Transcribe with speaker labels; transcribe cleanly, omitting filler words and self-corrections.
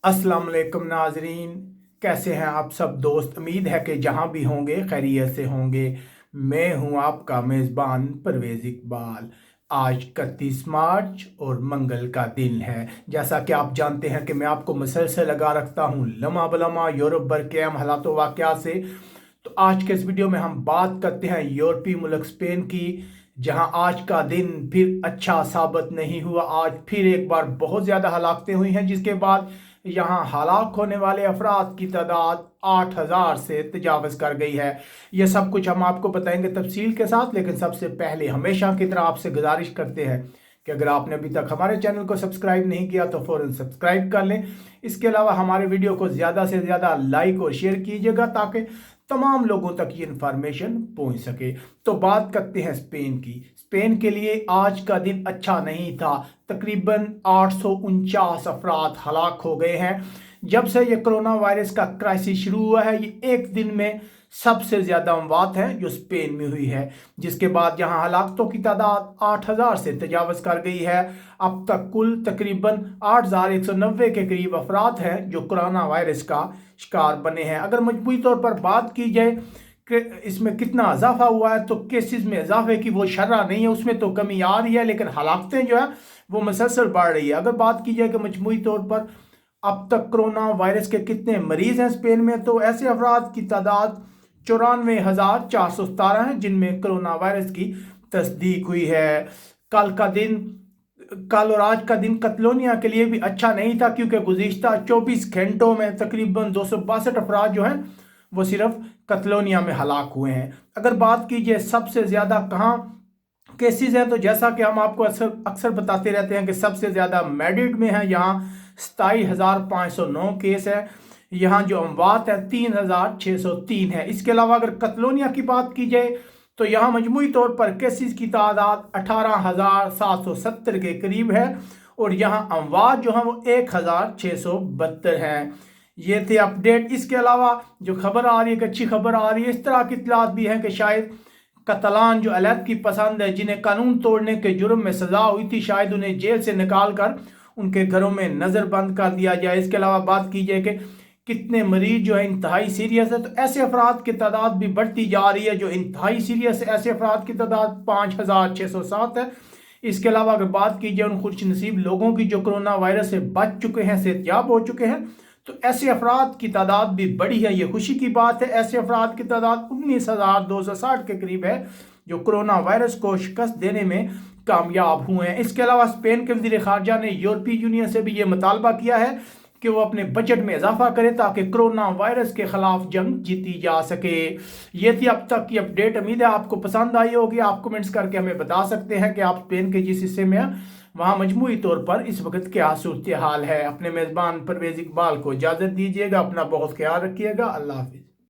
Speaker 1: अस्सलाम वालेकुम नाजरीन, कैसे हैं आप सब दोस्त। उम्मीद है कि जहां भी होंगे खैरियत से होंगे। मैं हूं आपका मेज़बान परवेज़ इकबाल। आज 31 मार्च और मंगल का दिन है। जैसा कि आप जानते हैं कि मैं आपको मुसलसल लगा रखता हूं लम्हा बलम्हा यूरोप भर के अहम हालात वाक़यात से। तो आज के इस वीडियो में हम बात करते हैं यूरोपीय मुल्क स्पेन की, जहां आज का दिन फिर अच्छा साबित नहीं हुआ। आज फिर एक बार बहुत ज़्यादा हलाकतें हुई हैं, जिसके बाद यहाँ हलाक होने वाले अफराद की तादाद 8,000 से तजावज़ कर गई है। यह सब कुछ हम आपको बताएंगे तफसील के साथ, लेकिन सबसे पहले हमेशा की तरह आपसे गुजारिश करते हैं कि अगर आपने अभी तक हमारे चैनल को सब्सक्राइब नहीं किया तो फ़ौरन सब्सक्राइब कर लें। इसके अलावा हमारे वीडियो को ज़्यादा से ज़्यादा लाइक और शेयर कीजिएगा ताकि तमाम लोगों तक ये इन्फॉर्मेशन पहुंच सके। तो बात करते हैं स्पेन की। स्पेन के लिए आज का दिन अच्छा नहीं था। तकरीबन 849 अफराद हलाक हो गए हैं। जब से ये कोरोना वायरस का क्राइसिस शुरू हुआ है, ये एक दिन में सबसे ज़्यादा अमवात है जो स्पेन में हुई है, जिसके बाद यहाँ हलाकतों की तादाद 8,000 से तजावज़ कर गई है। अब तक कुल तकरीबन 8,190 के करीब अफराद हैं जो कोरोना वायरस का शिकार बने हैं। अगर मजमूई तौर पर बात की जाए कि इसमें कितना इजाफा हुआ है, तो केसेस में इजाफे की वो शरह नहीं है, उसमें तो कमी आ रही है, लेकिन हलाकतें जो है वो मुसलसल बढ़ रही है। अगर बात की जाए कि मजमूई तौर पर अब तक कोरोना वायरस के कितने मरीज हैं स्पेन में, तो ऐसे अफराद की तादाद 94,417 है जिनमें कोरोना वायरस की तस्दीक हुई है। कल और आज का दिन कतलोनिया के लिए भी अच्छा नहीं था, क्योंकि गुज़िश्ता 24 घंटों में तकरीबन 262 अफराद जो हैं वो सिर्फ कतलोनिया में हलाक हुए हैं। अगर बात कीजिए सबसे ज़्यादा कहाँ केसेस हैं, तो जैसा कि हम आपको अक्सर बताते रहते हैं कि सबसे ज़्यादा मैड्रिड में है। यहाँ 27,509 केस है। यहाँ जो अमवात है 3,603 है। इसके अलावा अगर कतलोनिया की बात की जाए तो यहाँ मजमूई तौर पर केसेस की तादाद 18,770 के करीब है, और यहाँ अमवात जो हैं वो 1,672 हैं। ये थे अपडेट। इसके अलावा जो खबर आ रही है, एक अच्छी खबर आ रही है, इस तरह की इतलात भी हैं कि शायद कतलान जो अलहदगी पसंद है, जिन्हें कानून तोड़ने के जुर्म में सज़ा हुई थी, शायद उन्हें जेल से निकाल कर उनके घरों में नज़रबंद कर दिया जाए। इसके अलावा बात की जाए कि कितने मरीज जो है इंतहाई सीरियस है, तो ऐसे अफराद की तादाद भी बढ़ती जा रही है जो इंतहाई सीरियस है। ऐसे अफराद की तादाद 5,607 है। इसके अलावा अगर बात की जाए उन खुश नसीब लोगों की जो कोरोना वायरस से बच चुके हैं, सेहतयाब हो चुके हैं, तो ऐसे अफराद की तादाद भी बढ़ी है। ये खुशी की बात है। ऐसे अफराद की तादाद 19,260 के करीब है जो कोरोना वायरस को शिकस्त देने में कामयाब हुए हैं। इसके अलावा स्पेन के वज़ीर ख़ारजा ने यूरोपीय यूनियन से भी ये मुतालबा किया है कि वो अपने बजट में इजाफा करे ताकि कोरोना वायरस के खिलाफ जंग जीती जा सके। ये थी अब तक की अपडेट। उम्मीद है आपको पसंद आई होगी। आप कमेंट्स करके हमें बता सकते हैं कि आप स्पेन के जिस हिस्से में हैं वहाँ मजमूई तौर पर इस वक्त क्या सूरत हाल है। अपने मेज़बान परवेज़ इकबाल को इजाज़त दीजिएगा। अपना बहुत ख्याल रखिएगा। अल्लाह हाफिज़।